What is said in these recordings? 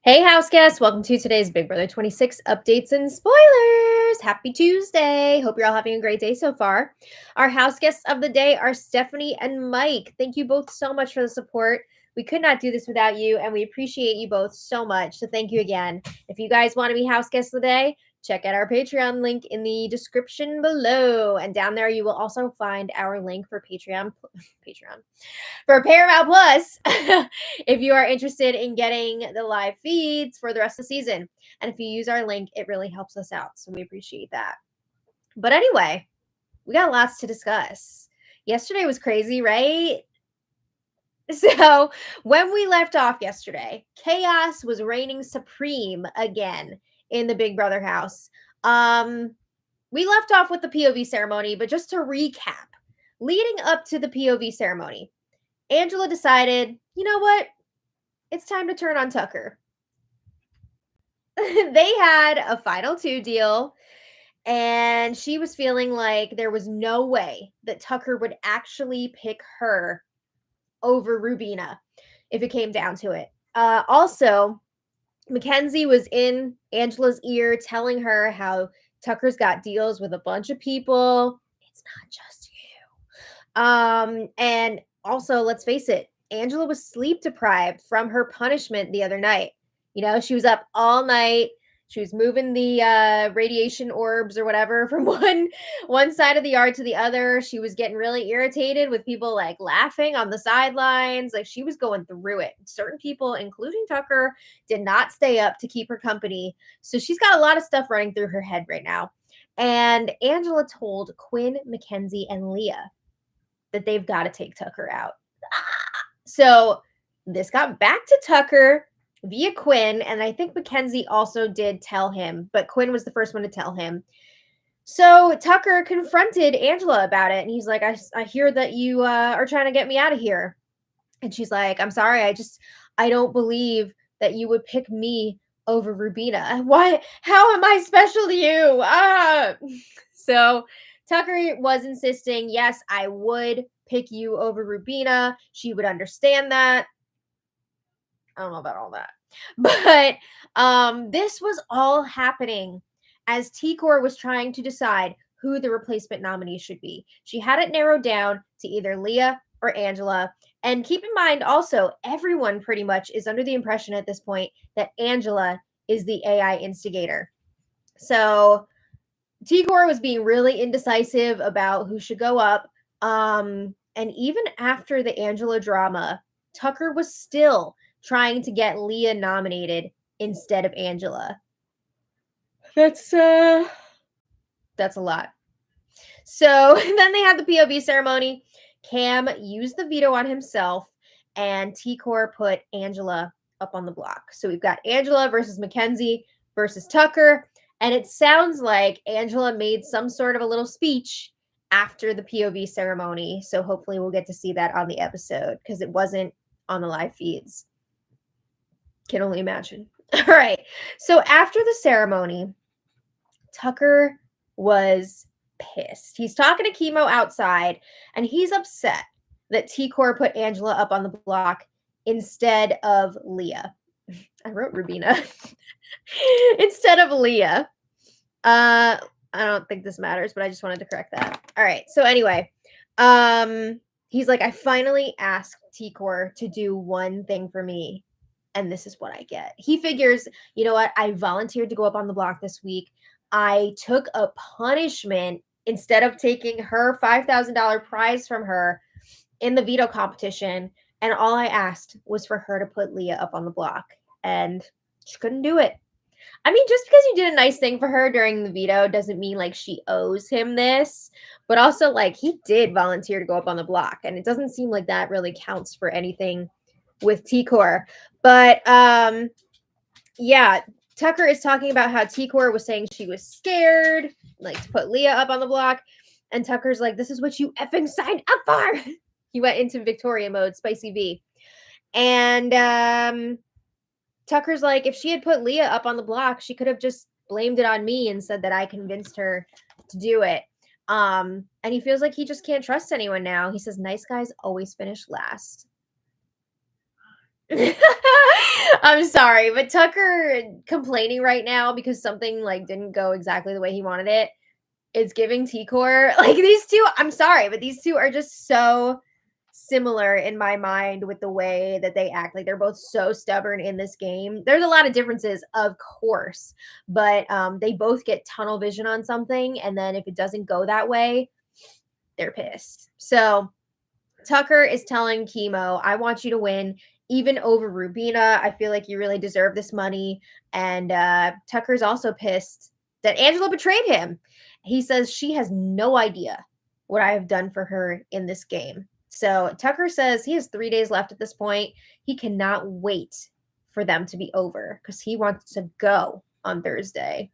Hey, house guests, welcome to today's Big Brother 26 updates and spoilers. Happy Tuesday. Hope you're all having a great day so far. Our house guests of the day are Stephanie and Mike. Thank you both so much for the support. We could not do this without you, and we appreciate you both so much. So thank you again. If you guys want to be house guests of the day, check out our Patreon link in the description below. And down there, you will also find our link for Patreon for Paramount Plus if you are interested in getting the live feeds for the rest of the season. And if you use our link, it really helps us out. So we appreciate that. But anyway, we got lots to discuss. Yesterday was crazy, right? So when we left off yesterday, chaos was reigning supreme again in the Big Brother house. We left off with the POV ceremony, but just to recap, leading up to the POV ceremony, Angela decided, you know what? It's time to turn on Tucker. They had a final two deal, and she was feeling like there was no way that Tucker would actually pick her over Rubina if it came down to it. Also, Mackenzie was in Angela's ear telling her how Tucker's got deals with a bunch of people. It's not just you. And also, let's face it, Angela was sleep deprived from her punishment the other night. You know, she was up all night. She was moving the radiation orbs or whatever from one side of the yard to the other. She was getting really irritated with people like laughing on the sidelines. Like she was going through it. Certain people, including Tucker, did not stay up to keep her company. So she's got a lot of stuff running through her head right now. And Angela told Quinn, Mackenzie, and Leah that they've got to take Tucker out. So this got back to Tucker via Quinn, and I think Mackenzie also did tell him, but Quinn was the first one to tell him. So Tucker confronted Angela about it, and he's like, I hear that you are trying to get me out of here. And she's like, I'm sorry, I don't believe that you would pick me over Rubina. Why? How am I special to you? So Tucker was insisting, yes, I would pick you over Rubina. She would understand that. I don't know about all that. But this was all happening as T-Core was trying to decide who the replacement nominee should be. She had it narrowed down to either Leah or Angela. And keep in mind also, everyone pretty much is under the impression at this point that Angela is the AI instigator. So T-Core was being really indecisive about who should go up. And even after the Angela drama, Tucker was still trying to get Leah nominated instead of Angela. That's a lot. So then they had the POV ceremony. Cam used the veto on himself, and T-Core put Angela up on the block. So we've got Angela versus Mackenzie versus Tucker. And it sounds like Angela made some sort of a little speech after the POV ceremony. So hopefully we'll get to see that on the episode because it wasn't on the live feeds. Can only imagine. All right. So after the ceremony, Tucker was pissed. He's talking to Chemo outside, and he's upset that T-Core put Angela up on the block instead of Leah. I wrote Rubina. Instead of Leah. I don't think this matters, but I just wanted to correct that. All right. So anyway, he's like, I finally asked T-Core to do one thing for me, and this is what I get. He figures, you know what? I volunteered to go up on the block this week. I took a punishment instead of taking her $5,000 prize from her in the veto competition. And all I asked was for her to put Leah up on the block. And she couldn't do it. I mean, just because you did a nice thing for her during the veto doesn't mean like she owes him this. But also, like, he did volunteer to go up on the block. And it doesn't seem like that really counts for anything with T-Core. But yeah, Tucker is talking about how T-Core was saying she was scared, like, to put Leah up on the block. And Tucker's like, this is what you effing signed up for. He went into Victoria mode, Spicy V. And Tucker's like, if she had put Leah up on the block, she could have just blamed it on me and said that I convinced her to do it. And he feels like he just can't trust anyone now. He says, nice guys always finish last. I'm sorry, but Tucker complaining right now because something like didn't go exactly the way he wanted it is giving T-Core. Like these two, I'm sorry, but these two are just so similar in my mind with the way that they act. Like they're both so stubborn in this game. There's a lot of differences, of course, but they both get tunnel vision on something, and then if it doesn't go that way, they're pissed. So Tucker is telling Chemo, I want you to win, even over Rubina. I feel like you really deserve this money. And Tucker's also pissed that Angela betrayed him. He says she has no idea what I have done for her in this game. So Tucker says he has 3 days left at this point. He cannot wait for them to be over because he wants to go on Thursday.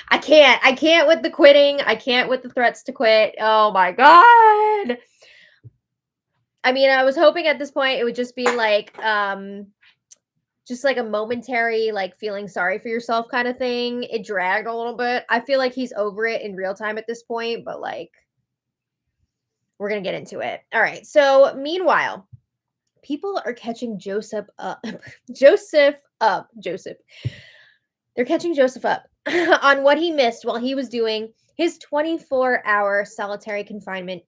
I can't with the quitting. I can't with the threats to quit. Oh my God. I mean, I was hoping at this point it would just be like, just like a momentary, like feeling sorry for yourself kind of thing. It dragged a little bit. I feel like he's over it in real time at this point, but like, we're going to get into it. All right. So, meanwhile, people are catching Joseph up. Joseph. They're catching Joseph up on what he missed while he was doing his 24-hour solitary confinement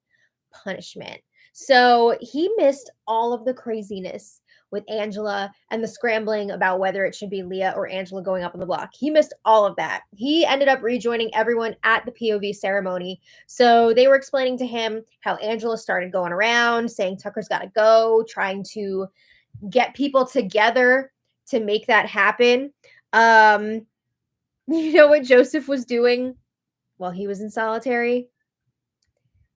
punishment. So he missed all of the craziness with Angela and the scrambling about whether it should be Leah or Angela going up on the block. He missed all of that. He ended up rejoining everyone at the POV ceremony. So they were explaining to him how Angela started going around saying Tucker's got to go, trying to get people together to make that happen. You know what Joseph was doing while he was in solitary?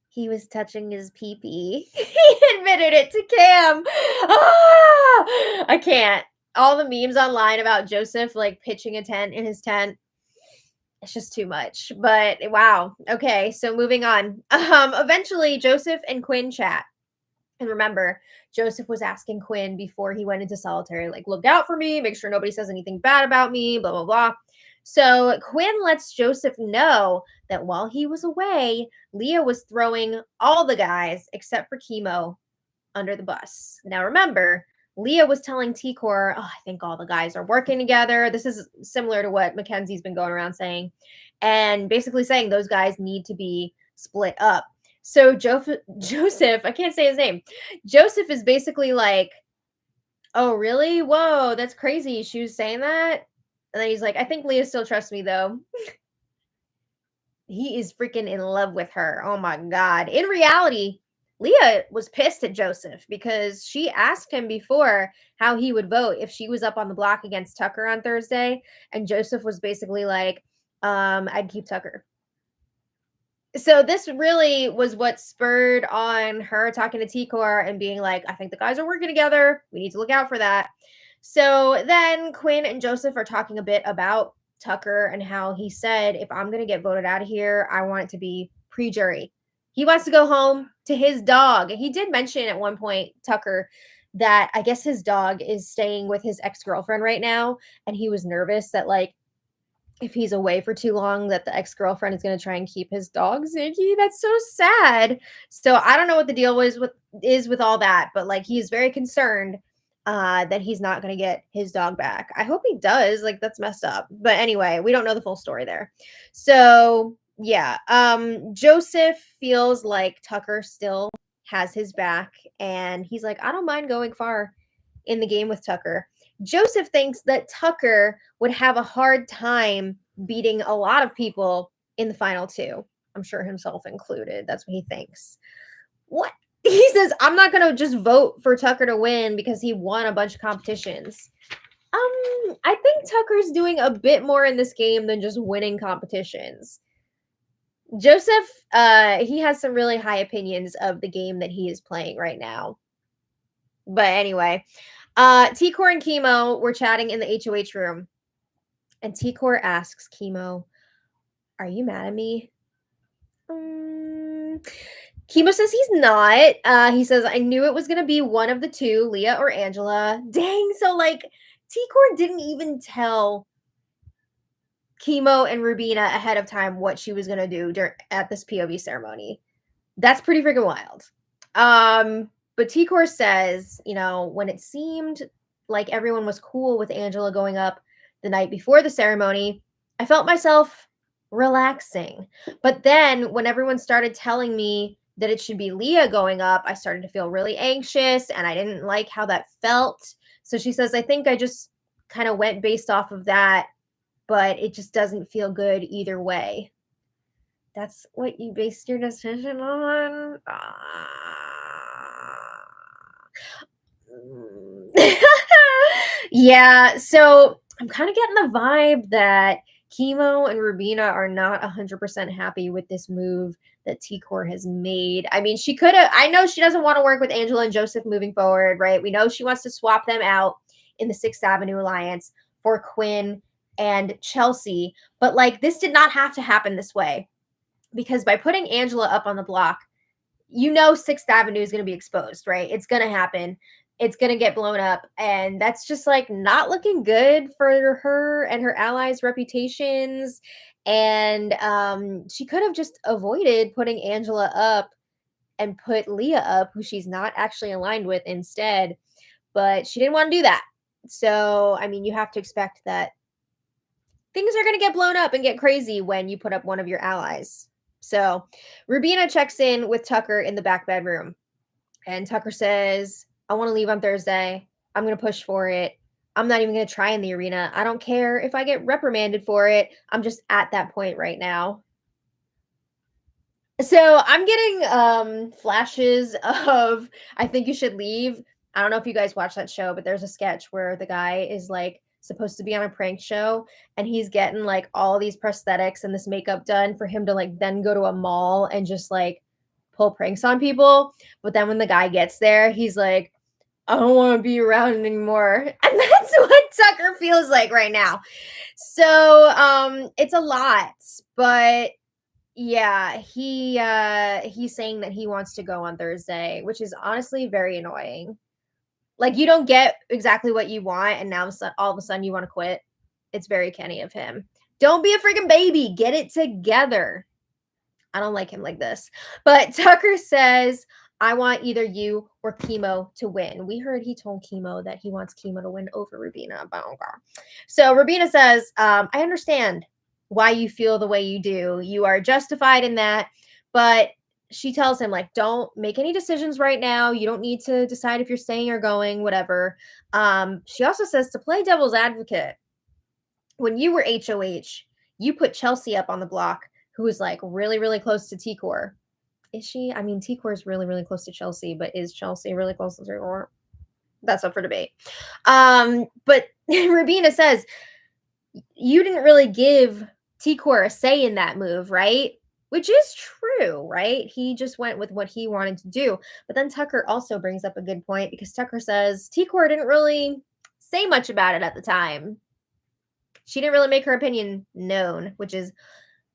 He was touching his pee-pee. He admitted it to Cam. Ah! I can't. All the memes online about Joseph like pitching a tent in his tent. It's just too much. But wow. Okay, so moving on. Eventually Joseph and Quinn chat. And remember, Joseph was asking Quinn before he went into solitary, like, look out for me, make sure nobody says anything bad about me, blah, blah, blah. So Quinn lets Joseph know that while he was away, Leah was throwing all the guys except for Chemo under the bus. Now remember, Leah was telling T-Core, oh, I think all the guys are working together. This is similar to what Mackenzie's been going around saying, and basically saying those guys need to be split up. So Joseph, I can't say his name. Joseph is basically like, oh, really? Whoa, that's crazy. She was saying that? And then he's like, I think Leah still trusts me, though. He is freaking in love with her. Oh, my God. In reality, Leah was pissed at Joseph because she asked him before how he would vote if she was up on the block against Tucker on Thursday. And Joseph was basically like, I'd keep Tucker. So this really was what spurred on her talking to T-Core and being like, I think the guys are working together. We need to look out for that. So then Quinn and Joseph are talking a bit about Tucker and how he said, if I'm going to get voted out of here, I want it to be pre-jury. He wants to go home to his dog. He did mention at one point, Tucker, that I guess his dog is staying with his ex-girlfriend right now. And he was nervous that like, if he's away for too long, that the ex-girlfriend is going to try and keep his dog, Ziggy. That's so sad. So I don't know what the deal is with all that, but like he's very concerned that he's not going to get his dog back. I hope he does. Like that's messed up. But anyway, we don't know the full story there. So yeah, Joseph feels like Tucker still has his back, and he's like, I don't mind going far in the game with Tucker. Joseph thinks that Tucker would have a hard time beating a lot of people in the final two. I'm sure himself included. That's what he thinks. What? He says, I'm not going to just vote for Tucker to win because he won a bunch of competitions. I think Tucker's doing a bit more in this game than just winning competitions. Joseph, he has some really high opinions of the game that he is playing right now. But anyway, T-Core and Chemo were chatting in the HOH room. And T-Core asks Chemo, are you mad at me? Chemo says he's not. He says, I knew it was going to be one of the two, Leah or Angela. Dang, so like T-Core didn't even tell Chemo and Rubina ahead of time what she was going to do at this POV ceremony. That's pretty freaking wild. But T-Core says, when it seemed like everyone was cool with Angela going up the night before the ceremony, I felt myself relaxing. But then when everyone started telling me that it should be Leah going up, I started to feel really anxious and I didn't like how that felt. So she says, I think I just kind of went based off of that, but it just doesn't feel good either way. That's what you based your decision on? Yeah, so I'm kind of getting the vibe that Chemo and Rubina are not 100% happy with this move that T-Core has made. I mean, she could have, I know she doesn't want to work with Angela and Joseph moving forward, right? We know she wants to swap them out in the 6th Avenue Alliance for Quinn and Chelsea, but like this did not have to happen this way because by putting Angela up on the block, 6th Avenue is going to be exposed, right? It's going to happen. It's going to get blown up. And that's just like not looking good for her and her allies' reputations. And she could have just avoided putting Angela up and put Leah up, who she's not actually aligned with, instead. But she didn't want to do that. So, I mean, you have to expect that things are going to get blown up and get crazy when you put up one of your allies. So Rubina checks in with Tucker in the back bedroom. And Tucker says, I want to leave on Thursday. I'm going to push for it. I'm not even going to try in the arena. I don't care if I get reprimanded for it. I'm just at that point right now. So I'm getting flashes of I think you should leave. I don't know if you guys watch that show, but there's a sketch where the guy is like supposed to be on a prank show and he's getting like all these prosthetics and this makeup done for him to like then go to a mall and just like pull pranks on people. But then when the guy gets there, he's like, I don't want to be around anymore. And that's what Tucker feels like right now. So it's a lot, but yeah, he's saying that he wants to go on Thursday, which is honestly very annoying. Like you don't get exactly what you want, and now all of a sudden you want to quit. It's very Kenny of him. Don't be a freaking baby. Get it together. I don't like him like this. But Tucker says, I want either you or Chemo to win. We heard he told Chemo that he wants Chemo to win over Rubina. So Rubina says, I understand why you feel the way you do. You are justified in that. But she tells him, like, don't make any decisions right now. You don't need to decide if you're staying or going, whatever. She also says to play devil's advocate. When you were HOH, you put Chelsea up on the block, who is like really, really close to T-Core. Is she? I mean, T-Core is really, really close to Chelsea, but is Chelsea really close to T-Core? That's up for debate. But Rubina says, you didn't really give T-Core a say in that move, right? Which is true, right? He just went with what he wanted to do. But then Tucker also brings up a good point because Tucker says T-Core didn't really say much about it at the time. She didn't really make her opinion known, which is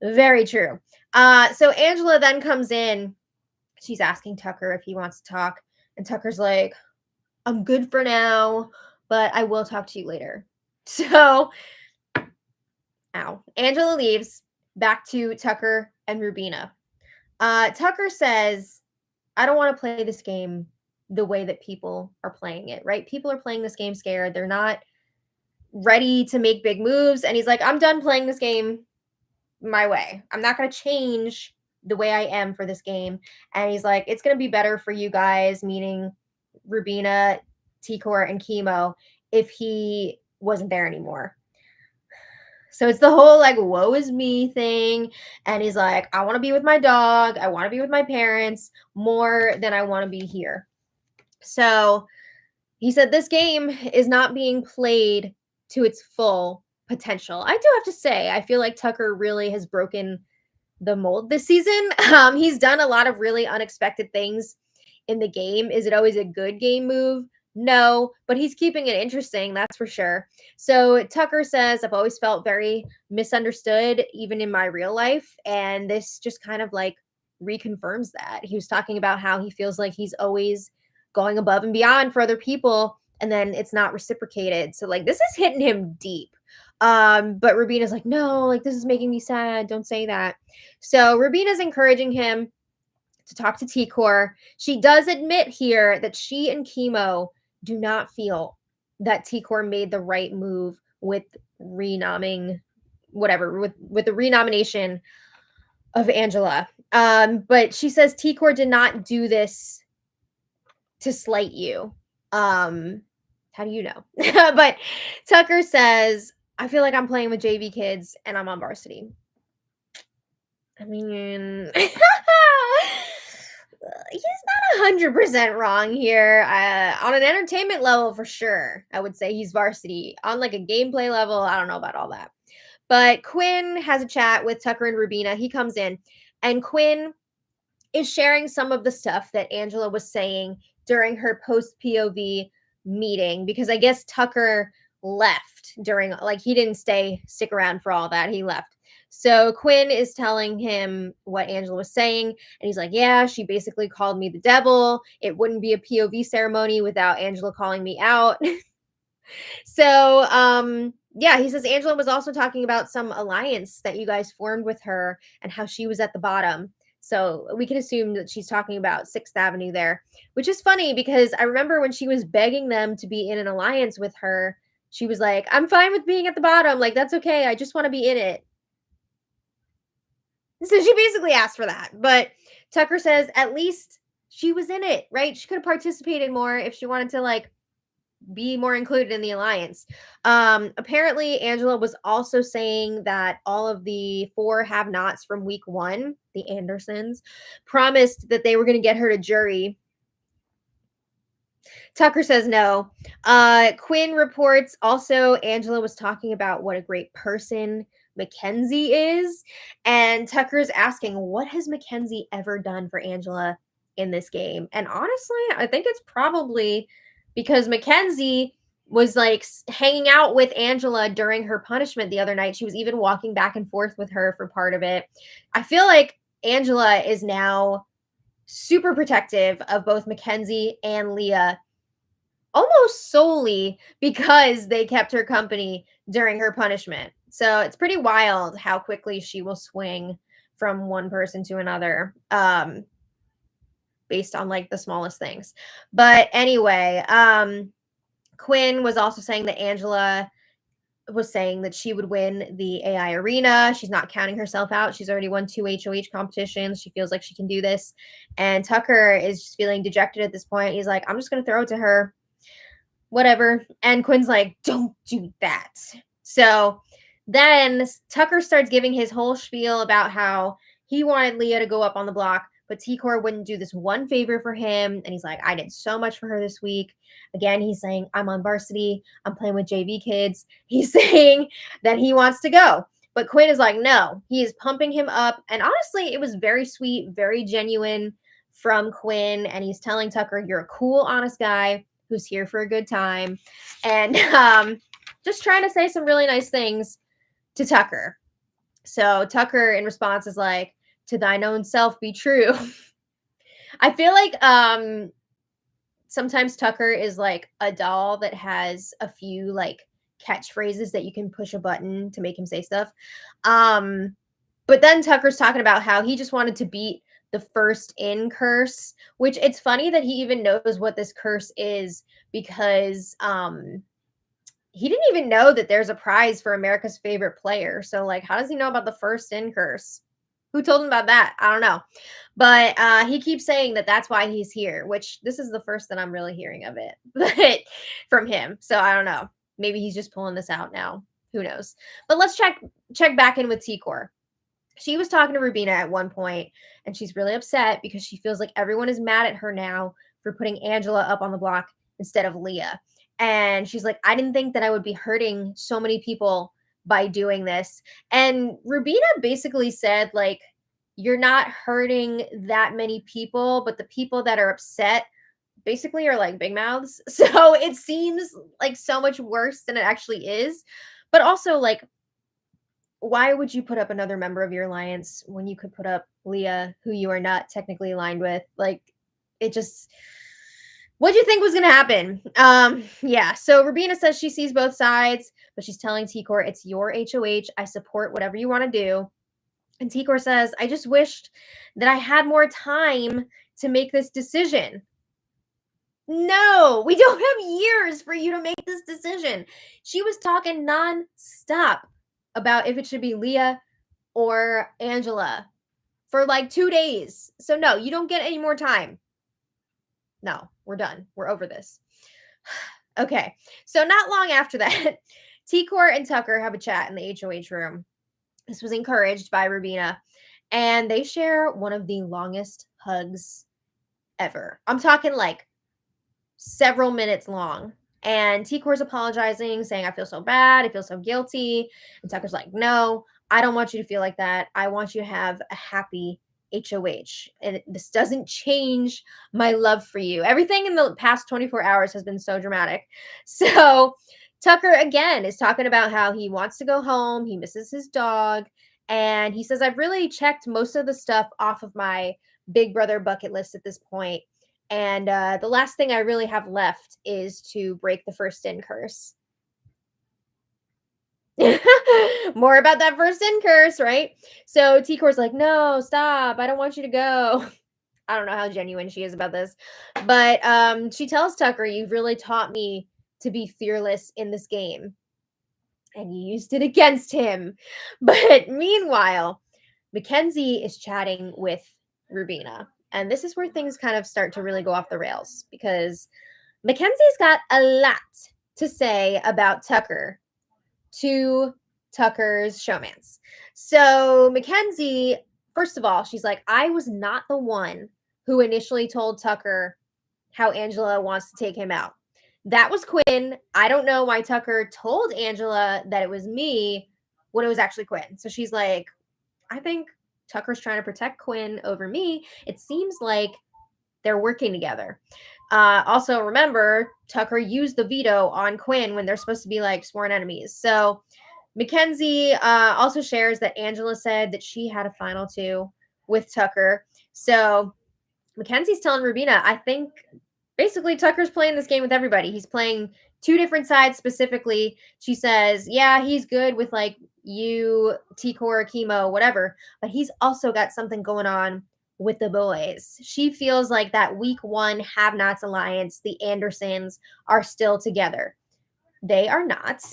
very true. So Angela then comes in. She's asking Tucker if he wants to talk. And Tucker's like, I'm good for now, but I will talk to you later. So, Angela leaves back to Tucker and Rubina. Tucker says, I don't want to play this game the way that people are playing it, right? People are playing this game scared. They're not ready to make big moves. And he's like, I'm done playing this game my way. I'm not going to change the way I am for this game. And he's like, it's going to be better for you guys, meaning Rubina, T-Core, and Chemo, if he wasn't there anymore. So it's the whole like, woe is me thing. And he's like, I want to be with my dog. I want to be with my parents more than I want to be here. So he said this game is not being played to its full potential. I do have to say, I feel like Tucker really has broken the mold this season. He's done a lot of really unexpected things in the game. Is it always a good game move? No, but he's keeping it interesting, that's for sure. So Tucker says, I've always felt very misunderstood, even in my real life. And this just kind of like reconfirms that. He was talking about how he feels like he's always going above and beyond for other people, and then it's not reciprocated. So like this is hitting him deep. But Rubina's like, no, like this is making me sad. Don't say that. So Rubina's encouraging him to talk to T-Core. She does admit here that she and Chemo do not feel that T-Core made the right move with renomming whatever with the renomination of Angela. But she says T-Core did not do this to slight you. How do you know? But Tucker says, I feel like I'm playing with JV kids and I'm on varsity. I mean, he's not 100% wrong here. On an entertainment level, for sure, I would say he's varsity. On like a gameplay level, I don't know about all that. But Quinn has a chat with Tucker and Rubina. He comes in, and Quinn is sharing some of the stuff that Angela was saying during her post POV meeting, because I guess Tucker left during, like, he didn't stick around for all that. He left. So Quinn is telling him what Angela was saying, and he's like, yeah, she basically called me the devil. It wouldn't be a POV ceremony without Angela calling me out. So, yeah, he says Angela was also talking about some alliance that you guys formed with her and how she was at the bottom. So we can assume that she's talking about 6th Avenue there, which is funny because I remember when she was begging them to be in an alliance with her, she was like, I'm fine with being at the bottom. Like, that's okay. I just want to be in it. So she basically asked for that. But Tucker says at least she was in it, right? She could have participated more if she wanted to, like, be more included in the alliance. Apparently Angela was also saying that all of the 4 have-nots from week 1, the Andersons, promised that they were going to get her to jury. Tucker says no. Quinn reports also Angela was talking about what a great person Mackenzie is, and Tucker's asking, what has Mackenzie ever done for Angela in this game? And honestly, I think it's probably because Mackenzie was like hanging out with Angela during her punishment the other night. She was even walking back and forth with her for part of it. I feel like Angela is now super protective of both Mackenzie and Leah, almost solely because they kept her company during her punishment. So it's pretty wild how quickly she will swing from one person to another, based on like the smallest things. But anyway, Quinn was also saying that Angela was saying that she would win the AI arena. She's not counting herself out. She's already won 2 HOH competitions. She feels like she can do this. And Tucker is just feeling dejected at this point. He's like, I'm just going to throw it to her. Whatever. And Quinn's like, don't do that. So then Tucker starts giving his whole spiel about how he wanted Leah to go up on the block, but T-Core wouldn't do this one favor for him. And he's like, I did so much for her this week. Again, he's saying, I'm on varsity. I'm playing with JV kids. He's saying that he wants to go. But Quinn is like, no, he is pumping him up. And honestly, it was very sweet, very genuine from Quinn. And he's telling Tucker, you're a cool, honest guy who's here for a good time. And just trying to say some really nice things to Tucker. So Tucker in response is like, to thine own self be true. I feel like sometimes Tucker is like a doll that has a few like catchphrases that you can push a button to make him say stuff. But then Tucker's talking about how he just wanted to beat the first in curse, which it's funny that he even knows what this curse is because he didn't even know that there's a prize for America's favorite player. So like, how does he know about the first in curse? Who told him about that? I don't know. But he keeps saying that that's why he's here, which this is the first that I'm really hearing of it but from him. So I don't know. Maybe he's just pulling this out now. Who knows? But let's check back in with T-Core. She was talking to Rubina at one point, and she's really upset because she feels like everyone is mad at her now for putting Angela up on the block instead of Leah. And she's like, I didn't think that I would be hurting so many people by doing this. And Rubina basically said, like, you're not hurting that many people, but the people that are upset basically are like big mouths. So it seems like so much worse than it actually is. But also, like, why would you put up another member of your alliance when you could put up Leah, who you are not technically aligned with? Like, it just, what do you think was going to happen? Yeah. So Rubina says she sees both sides, but she's telling T-Core, it's your HOH. I support whatever you want to do. And Tikor says, I just wished that I had more time to make this decision. No, we don't have years for you to make this decision. She was talking nonstop about if it should be Leah or Angela for like 2 days. So no, you don't get any more time. No, we're done. We're over this. Okay. So not long after that, Tikor and Tucker have a chat in the HOH room. This was encouraged by Rubina, and they share one of the longest hugs ever. I'm talking like several minutes long. And Tikor's apologizing, saying, I feel so bad. I feel so guilty. And Tucker's like, no, I don't want you to feel like that. I want you to have a happy HOH. And this doesn't change my love for you. Everything in the past 24 hours has been so dramatic. So Tucker, again, is talking about how he wants to go home. He misses his dog. And he says, I've really checked most of the stuff off of my Big Brother bucket list at this point. And the last thing I really have left is to break the first in curse. More about that first in curse, right? So Tikor's like, no, stop. I don't want you to go. I don't know how genuine she is about this. But she tells Tucker, you've really taught me to be fearless in this game. And you used it against him. But meanwhile, Mackenzie is chatting with Rubina. And this is where things kind of start to really go off the rails because Mackenzie's got a lot to say about Tucker to Tucker's showmance. So Mackenzie, first of all, she's like, I was not the one who initially told Tucker how Angela wants to take him out. That was Quinn. I don't know why Tucker told Angela that it was me when it was actually Quinn. So she's like, I think Tucker's trying to protect Quinn over me. It seems like they're working together. Also, remember, Tucker used the veto on Quinn when they're supposed to be like sworn enemies. So Mackenzie also shares that Angela said that she had a final two with Tucker. So Mackenzie's telling Rubina, I think basically Tucker's playing this game with everybody. He's playing two different sides specifically. She says, yeah, he's good with like you, Tikor, chemo, whatever, but he's also got something going on with the boys. She feels like that week one have-nots alliance, the Andersons, are still together. They are not.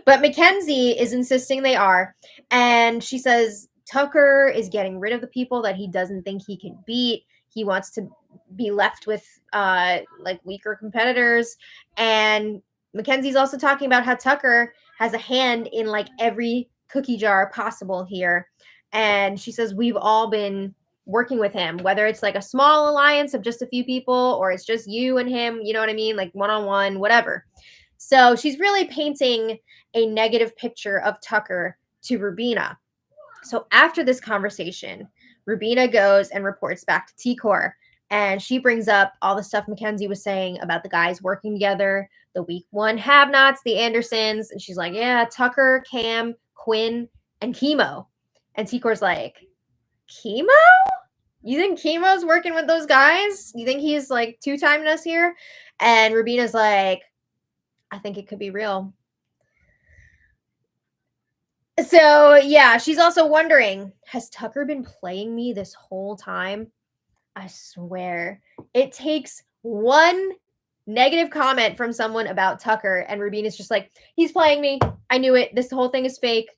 But Mackenzie is insisting they are. And she says Tucker is getting rid of the people that he doesn't think he can beat. He wants to be left with like weaker competitors. And Mackenzie's also talking about how Tucker has a hand in like every cookie jar possible here. And she says we've all been working with him, whether it's like a small alliance of just a few people or it's just you and him, you know what I mean? Like one-on-one, whatever. So she's really painting a negative picture of Tucker to Rubina. So after this conversation, Rubina goes and reports back to Tikor, and she brings up all the stuff Mackenzie was saying about the guys working together, the week one have-nots, the Andersons, and she's like, yeah, Tucker, Cam, Quinn, and Chemo. And Tikor's like, Chemo? You think Chemo's working with those guys? You think he's like two-timing us here? And Rubina's like, I think it could be real. So, yeah, she's also wondering, has Tucker been playing me this whole time? I swear. It takes one negative comment from someone about Tucker, and Rubina's just like, he's playing me. I knew it. This whole thing is fake.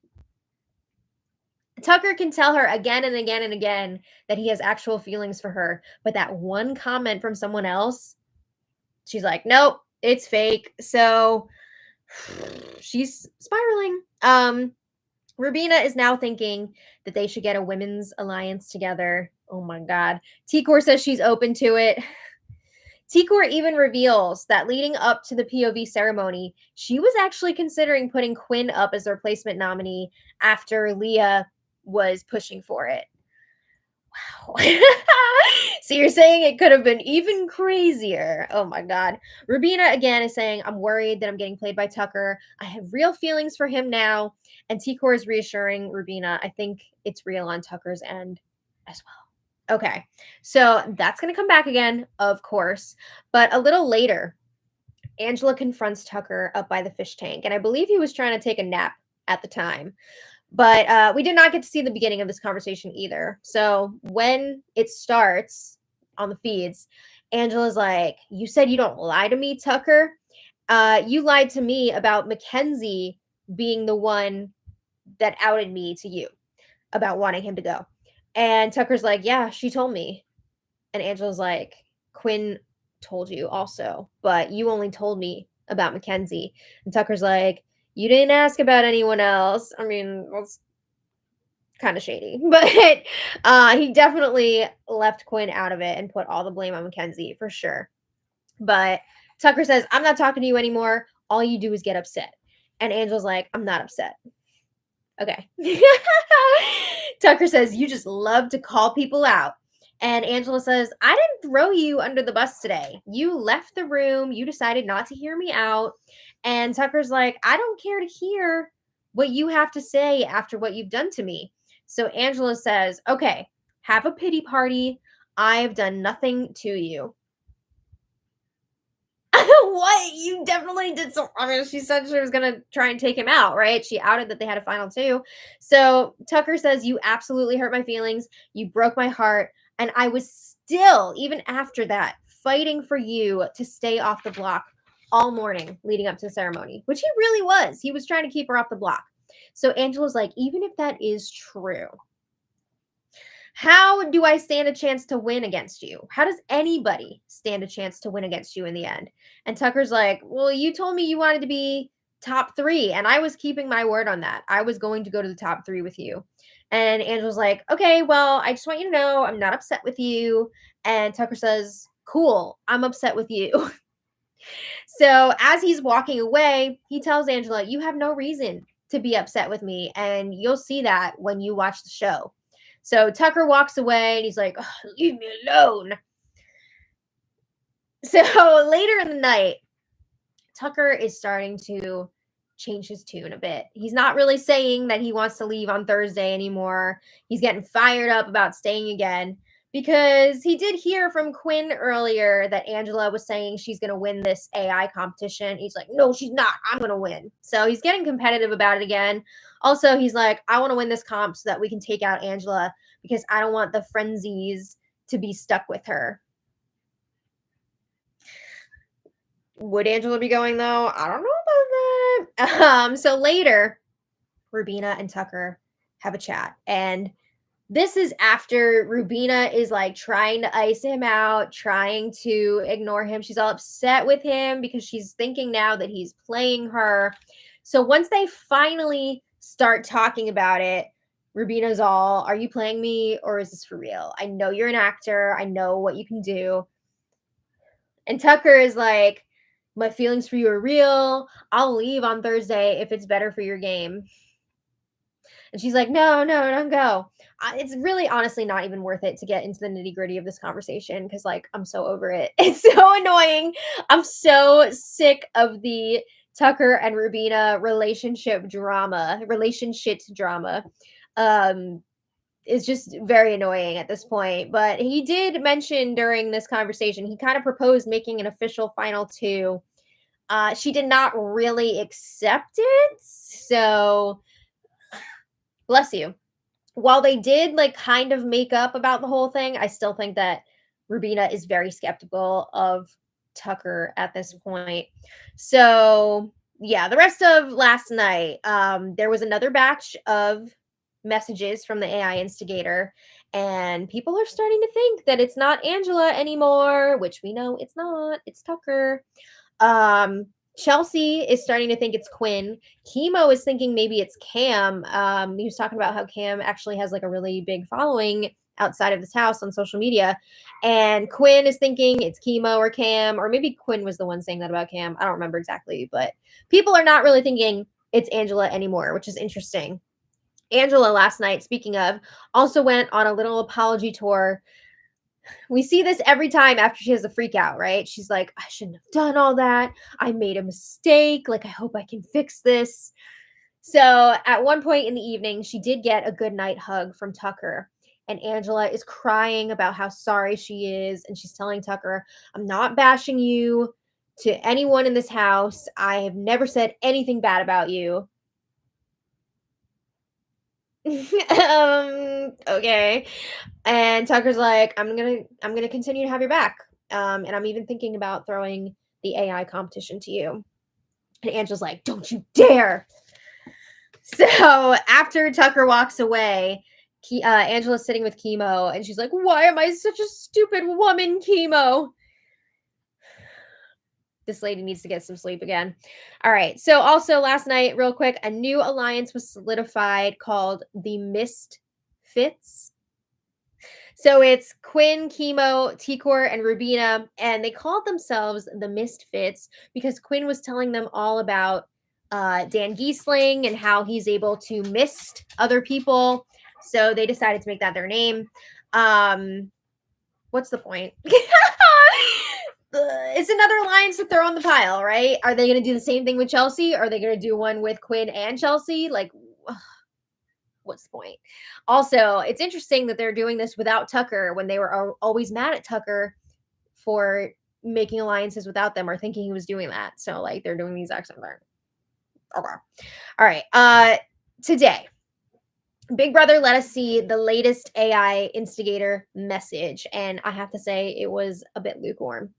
Tucker can tell her again and again and again that he has actual feelings for her, but that one comment from someone else, she's like, nope, it's fake. So she's spiraling. Rubina is now thinking that they should get a women's alliance together. Oh my God. Tikor says she's open to it. Tikor even reveals that leading up to the POV ceremony, she was actually considering putting Quinn up as the replacement nominee after Leah was pushing for it. Wow. So you're saying it could have been even crazier. Oh my God. Rubina again is saying, I'm worried that I'm getting played by Tucker. I have real feelings for him now. And Tikor is reassuring Rubina, I think it's real on Tucker's end as well. Okay. So that's going to come back again, of course. But a little later, Angela confronts Tucker up by the fish tank. And I believe he was trying to take a nap at the time. But we did not get to see the beginning of this conversation either. So when it starts on the feeds, Angela's like, "You said you don't lie to me, Tucker. You lied to me about Mackenzie being the one that outed me to you about wanting him to go." And Tucker's like, "Yeah, she told me." And Angela's like, "Quinn told you also, but you only told me about Mackenzie." And Tucker's like, "You didn't ask about anyone else." I mean, that's kind of shady, but he definitely left Quinn out of it and put all the blame on Mackenzie for sure. But Tucker says, "I'm not talking to you anymore. All you do is get upset." And Angela's like, "I'm not upset." Okay. Tucker says, "You just love to call people out." And Angela says, "I didn't throw you under the bus today. You left the room. You decided not to hear me out." And Tucker's like, "I don't care to hear what you have to say after what you've done to me." So Angela says, "Okay, have a pity party. I've done nothing to you." What? You definitely did so. I mean, she said she was gonna try and take him out, right? She outed that they had a final two. So Tucker says, "You absolutely hurt my feelings. You broke my heart. And I was still, even after that, fighting for you to stay off the block all morning leading up to the ceremony," which he really was. He was trying to keep her off the block. So Angela's like, "Even if that is true, how do I stand a chance to win against you? How does anybody stand a chance to win against you in the end?" And Tucker's like, "Well, you told me you wanted to be top three, and I was keeping my word on that. I was going to go to the top three with you." And Angela's like, "Okay, well, I just want you to know I'm not upset with you." And Tucker says, "Cool, I'm upset with you." So as he's walking away, he tells Angela, "You have no reason to be upset with me, and you'll see that when you watch the show." So Tucker walks away and he's like, "Ugh, leave me alone." So later in the night, Tucker is starting to change his tune a bit. He's not really saying that he wants to leave on Thursday anymore. He's getting fired up about staying again because he did hear from Quinn earlier that Angela was saying she's going to win this AI competition. He's like, "No, she's not. I'm going to win." So he's getting competitive about it again. Also, he's like, "I want to win this comp so that we can take out Angela because I don't want the frenzies to be stuck with her." Would Angela be going though? I don't know about that. So later, Rubina and Tucker have a chat. And this is after Rubina is like trying to ice him out, trying to ignore him. She's all upset with him because she's thinking now that he's playing her. So once they finally start talking about it, Rubina's all, "Are you playing me or is this for real? I know you're an actor. I know what you can do." And Tucker is like, "My feelings for you are real. I'll leave on Thursday if it's better for your game." And she's like, "No, no, don't go." It's really honestly not even worth it to get into the nitty gritty of this conversation because, like, I'm so over it. It's so annoying. I'm so sick of the Tucker and Rubina relationship drama. Um, is just very annoying at this point. But he did mention during this conversation, he kind of proposed making an official final two. She did not really accept it. So, bless you. While they did like kind of make up about the whole thing, I still think that Rubina is very skeptical of Tucker at this point. So yeah, the rest of last night, there was another batch of messages from the AI instigator, and people are starting to think that it's not Angela anymore, which we know it's not. It's Tucker. Chelsea is starting to think it's Quinn. Chemo is thinking maybe it's Cam. He was talking about how Cam actually has like a really big following outside of this house on social media. And Quinn is thinking it's Chemo or Cam, or maybe Quinn was the one saying that about Cam. I don't remember exactly, but people are not really thinking it's Angela anymore, which is interesting. Angela last night, speaking of, also went on a little apology tour. We see this every time after she has a freak out, right? She's like, "I shouldn't have done all that. I made a mistake. Like, I hope I can fix this." So at one point in the evening, she did get a good night hug from Tucker. And Angela is crying about how sorry she is. And she's telling Tucker, "I'm not bashing you to anyone in this house. I have never said anything bad about you." Okay. And Tucker's like, I'm gonna continue to have your back. And I'm even thinking about throwing the AI competition to you. And Angela's like, don't you dare. So after Tucker walks away, Angela's sitting with Chemo, and she's like, why am I such a stupid woman, Chemo? This lady needs to get some sleep again. All right. So also last night, real quick, a new alliance was solidified called the Misfits. So it's Quinn, Chemo, Tikor, and Rubina, and they called themselves the Misfits because Quinn was telling them all about Dan Giesling and how he's able to mist other people. So they decided to make that their name. What's the point? It's another alliance to throw on the pile, right? Are they going to do the same thing with Chelsea? Are they going to do one with Quinn and Chelsea? Like, what's the point? Also, it's interesting that they're doing this without Tucker when they were always mad at Tucker for making alliances without them or thinking he was doing that. So, like, they're doing the exact same thing. Okay. All right. Today, Big Brother let us see the latest AI instigator message, and I have to say it was a bit lukewarm.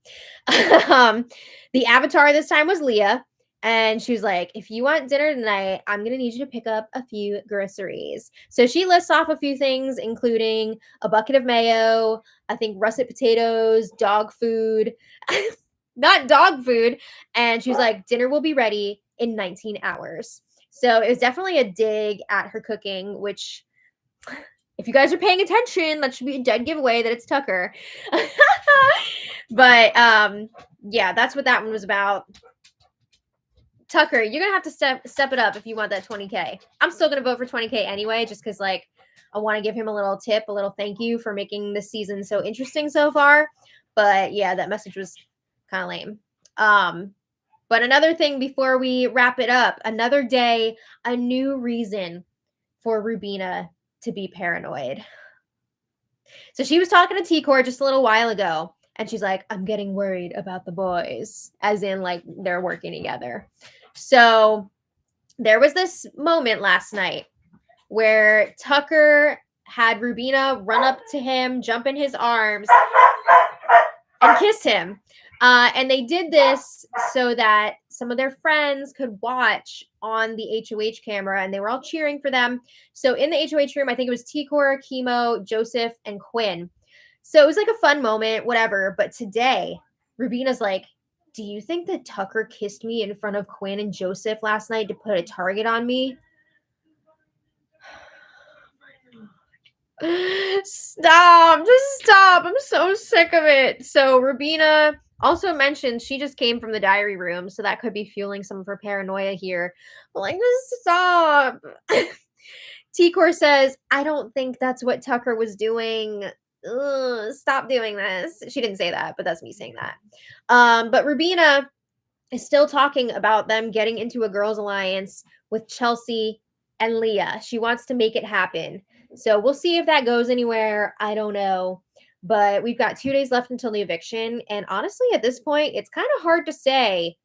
The avatar this time was Leah, and she was like, if you want dinner tonight, I'm going to need you to pick up a few groceries. So she lists off a few things, including a bucket of mayo, I think russet potatoes, dog food, not dog food. And she was like, dinner will be ready in 19 hours. So it was definitely a dig at her cooking, which, if you guys are paying attention, that should be a dead giveaway that it's Tucker. But yeah, that's what that one was about. Tucker, you're gonna have to step it up if you want that 20K. I'm still gonna vote for 20K anyway, just because like I want to give him a little tip, a little thank you for making this season so interesting so far. But yeah, that message was kind of lame. But another thing before we wrap it up, another day, a new reason for Rubina to be paranoid. So she was talking to T-Core just a little while ago, and she's like, I'm getting worried about the boys, as in like they're working together. So there was this moment last night where Tucker had Rubina run up to him, jump in his arms, and kiss him. And they did this so that some of their friends could watch on the HOH camera, and they were all cheering for them. So in the HOH room, I think it was Tikor, Chemo, Joseph, and Quinn. So it was like a fun moment, whatever. But today, Rubina's like, do you think that Tucker kissed me in front of Quinn and Joseph last night to put a target on me? Stop. Just stop. I'm so sick of it. So Rubina also mentioned she just came from the diary room, so that could be fueling some of her paranoia here. But like, just stop. T-Core says, I don't think that's what Tucker was doing. Ugh, stop doing this. She didn't say that, but that's me saying that. But Rubina is still talking about them getting into a girls' alliance with Chelsea and Leah. She wants to make it happen. So we'll see if that goes anywhere. I don't know. But we've got 2 days left until the eviction. And honestly, at this point, it's kind of hard to say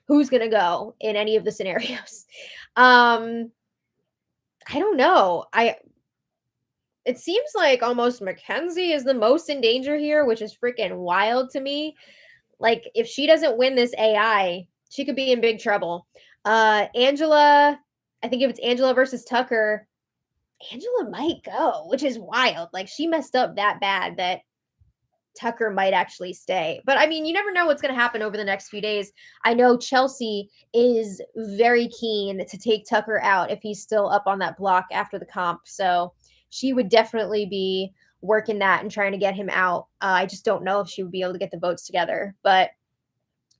who's going to go in any of the scenarios. I don't know. It seems like almost Mackenzie is the most in danger here, which is freaking wild to me. Like, if she doesn't win this AI, she could be in big trouble. Angela, I think if it's Angela versus Tucker, Angela might go, which is wild. Like, she messed up that bad that Tucker might actually stay. But I mean, you never know what's going to happen over the next few days. I know Chelsea is very keen to take Tucker out if he's still up on that block after the comp. So she would definitely be working that and trying to get him out. I just don't know if she would be able to get the votes together. But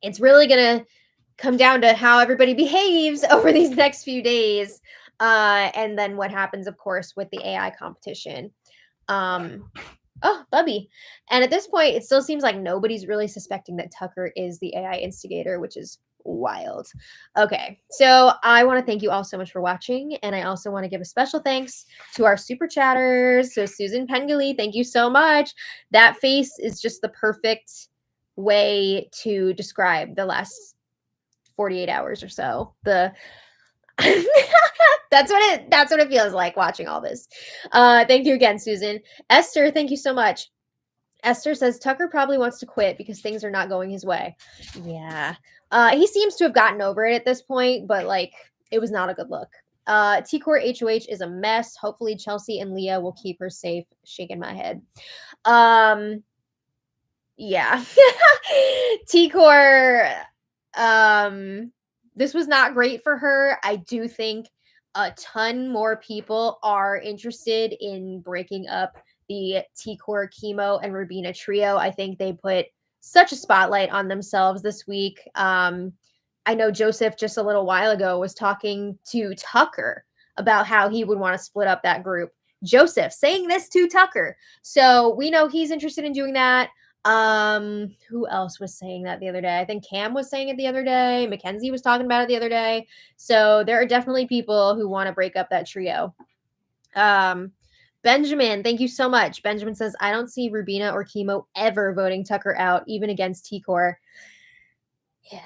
it's really going to come down to how everybody behaves over these next few days. And then what happens, of course, with the AI competition. Oh, Bubby. And at this point, it still seems like nobody's really suspecting that Tucker is the AI instigator, which is wild. Okay, so I want to thank you all so much for watching. And I also want to give a special thanks to our super chatters. So Susan Pengali, thank you so much. That face is just the perfect way to describe the last 48 hours or so. That's what it feels like watching all this. Thank you again, Susan. Esther, thank you so much. Esther says Tucker probably wants to quit because things are not going his way. Yeah. He seems to have gotten over it at this point, but like it was not a good look. T-Core HOH is a mess. Hopefully Chelsea and Leah will keep her safe. Shaking my head. Yeah. T-Core, this was not great for her. I do think a ton more people are interested in breaking up the T-Core Chemo and Rubina trio. I think they put such a spotlight on themselves this week. I know Joseph just a little while ago was talking to Tucker about how he would want to split up that group. Joseph saying this to Tucker. So we know he's interested in doing that. Who else was saying that the other day? I think Cam was saying it the other day. Mackenzie was talking about it the other day. So there are definitely people who want to break up that trio. Benjamin, thank you so much. Benjamin says, I don't see Rubina or Chemo ever voting Tucker out, even against T-Core. Yeah,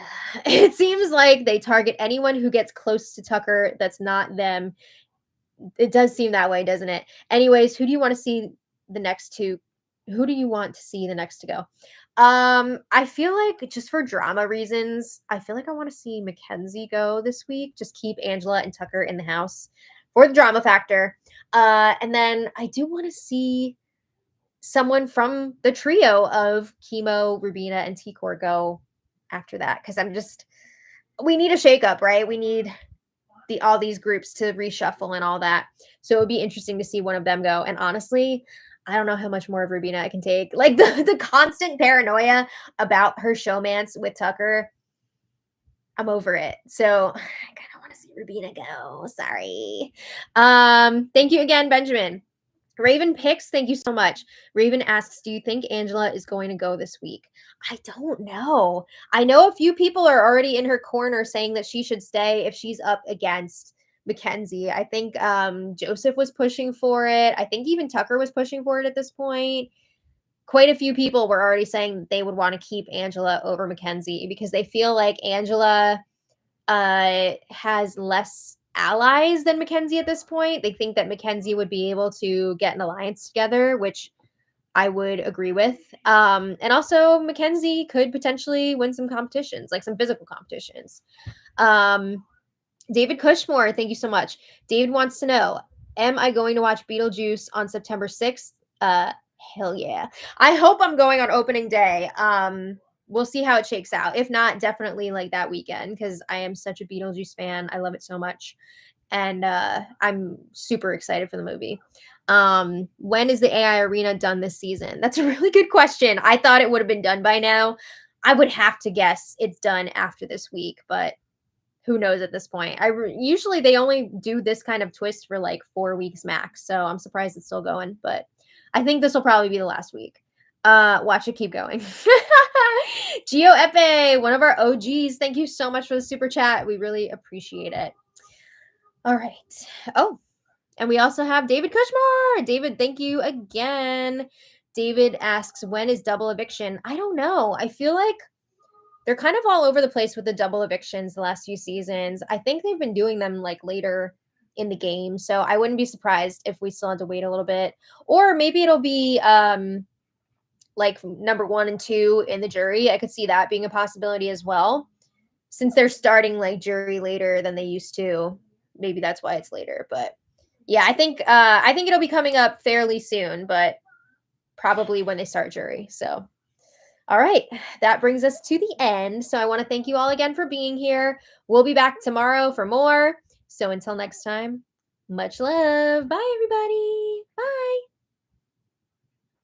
it seems like they target anyone who gets close to Tucker that's not them. It does seem that way, doesn't it? Anyways, who do you want to see the next two? Who do you want to see the next to go? I feel like just for drama reasons, I feel like I want to see Mackenzie go this week. Just keep Angela and Tucker in the house for the drama factor. And then I do want to see someone from the trio of Chemo, Rubina, and T-Core go after that. Because we need a shakeup, right? We need all these groups to reshuffle and all that. So it would be interesting to see one of them go. And honestly, I don't know how much more of Rubina I can take. Like the constant paranoia about her showmance with Tucker, I'm over it. So I kind of want to see Rubina go. Sorry. Thank you again, Benjamin. Raven Picks, thank you so much. Raven asks, do you think Angela is going to go this week? I don't know. I know a few people are already in her corner saying that she should stay if she's up against Mackenzie. I think Joseph was pushing for it. I think even Tucker was pushing for it at this point. Quite a few people were already saying that they would want to keep Angela over Mackenzie because they feel like Angela has less allies than Mackenzie at this point. They think that Mackenzie would be able to get an alliance together, which I would agree with. And also Mackenzie could potentially win some competitions, like some physical competitions. David Cushmore, thank you so much. David wants to know, am I going to watch Beetlejuice on September 6th? Hell yeah. I hope I'm going on opening day. We'll see how it shakes out. If not, definitely like that weekend because I am such a Beetlejuice fan. I love it so much. And I'm super excited for the movie. When is the AI Arena done this season? That's a really good question. I thought it would have been done by now. I would have to guess it's done after this week, but who knows at this point. Usually they only do this kind of twist for like 4 weeks max. So I'm surprised it's still going, but I think this will probably be the last week. Watch it keep going. Gio Epe, one of our OGs. Thank you so much for the super chat. We really appreciate it. All right. Oh, and we also have David Kushmar. David, thank you again. David asks, when is double eviction? I don't know. I feel like they're kind of all over the place with the double evictions the last few seasons. I think they've been doing them like later in the game. So I wouldn't be surprised if we still had to wait a little bit. Or maybe it'll be like number 1 and 2 in the jury. I could see that being a possibility as well. Since they're starting like jury later than they used to. Maybe that's why it's later. But yeah, I think it'll be coming up fairly soon, but probably when they start jury. So all right, that brings us to the end. So I want to thank you all again for being here. We'll be back tomorrow for more. So until next time, much love. Bye, everybody.